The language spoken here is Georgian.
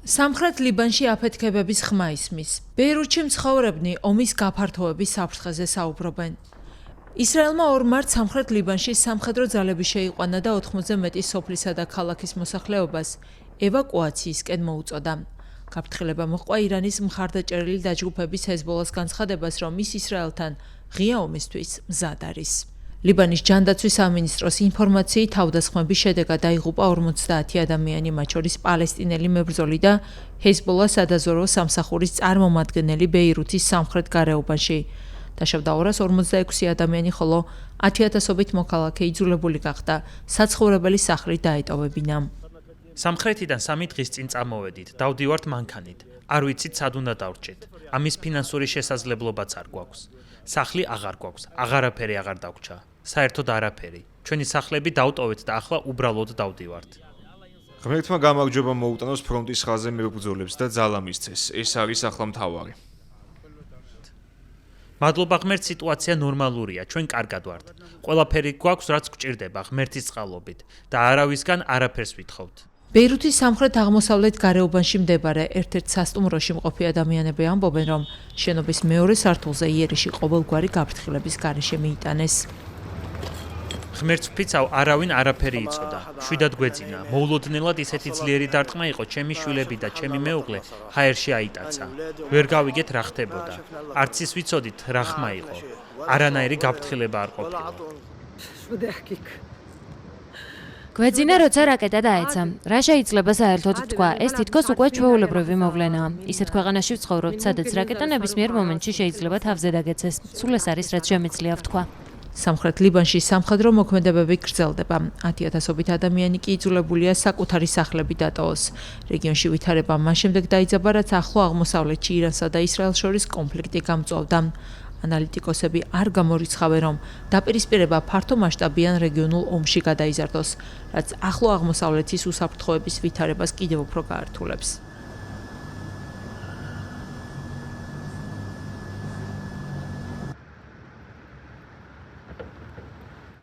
სამხრეთ ლიბანში აფეთქებების ხმა ისმის. ბეირუთში მცხოვრებნი ომის გაფართოების საფრთხეზე საუბრობენ. ისრაელმა 2 მარტს სამხრეთ ლიბანში სამხედრო ძალები შეიყვანა და 80-ზე მეტი სოფლისა და ქალაქის მოსახლეობას ევაკუაციისკენ მოუწოდა. გაფრთხილება მოჰყვა ირანის მხარდაჭერილი დაჯგუფების ჰეზბოლას განცხადებას, რომ ის ისრაელთან ღია ომისთვის მზად არის. ლიბანის ჯანდაცვის სამინისტროს ინფორმაციით, თავდასხმების შედეგად დაიღუპა 50 ადამიანი, მათ შორის პალესტინელი მებრძოლი და ჰეზბოლას სადაზვერვო სამსახურის წარმომადგენელი ბეირუთის სამხრეთ გარეუბანში. დაშავდა 246 ადამიანი, ხოლო 10,000-ობით მოქალაქე იძულებული გახდა საცხოვრებელი სახლით დაეტოვებინა. სამხრეთიდან 3 დღის წინ წამოვედით, დავდივართ მანქანით. არ ვიცით, სად უნდა დავრჩით. ამის ფინანსური შესაძლებლობაც არ გვაქვს. სახლი აღარ გვაქვს, აღარაფერი აღარ დაგვრჩა. საერთოდ არაფერი. ჩვენი სახლები დავტოვეთ და ახლა უბრალოდ დავდივართ. ღმერთმა გამარჯვება მოუტანოს ფრონტის ხაზზე მებრძოლებს და ძალა მისცეს. ეს არის ახლა მთავარი. მადლობა ღმერთს, სიტუაცია ნორმალურია, ჩვენ კარგად ვართ. ყველაფერი გვაქვს, რაც გვჭირდება ღმერთის წყალობით და არავისგან არაფერს ვითხოვთ. ბეირუთის სამხრეთ-აღმოსავლეთ გარეუბანში მდებარე ერთ-ერთ სასტუმროში მყოფი ადამიანები ამბობენ, რომ შენობის მეორე სართულზე იერიში ყოველგვარი გაფრთხილების გარეშე მიიტანეს. ღმერთს ვფიცავ, არავინ არაფერი იცოდა. შვიდად გვეძინა. მოულოდნელად ისეთი ძლიერი დარტყმა იყო, ჩემი შვილები და ჩემი მეუღლე ჰაერში აიტაცა. ვერ გავიგეთ რა ხდებოდა. არც ის ვიცოდით რა ხმა იყო. არანაირი გაფრთხილება არ ყოფილა. გვეძინა, როცა რაკეტა დაეცა. რა შეიძლება საერთოდ თქვა, ეს თითქოს უკვე ჩვეულებრივი მოვლენაა. ისეთ ქვეყანაში ვცხოვრობთ, სადაც რაკეტა ნებისმიერ მომენტში შეიძლება თავზე დაგეცეს. სულ ეს არის, რაც შემიძლია ვთქვა. სამხრეთ ლიბანში სამხედრო მოქმედებები გრძელდება. 10,000-ობით ადამიანი კი იძულებულია საკუთარი სახლები დატოვოს. რეგიონში ვითარება მას შემდეგ დაიძაბა, რაც ახლო აღმოსავლეთში ირანსა და ისრაელს შორის კონფლიქტი გამწვავდა. ანალიტიკოსები არ გამორიცხავენ, რომ დაპირისპირება ფართომასშტაბიან რეგიონულ ომში გადაიზარდოს, რაც ახლო აღმოსავლეთის უსაფრთხოების ვითარებას კიდევ უფრო გაართულებს.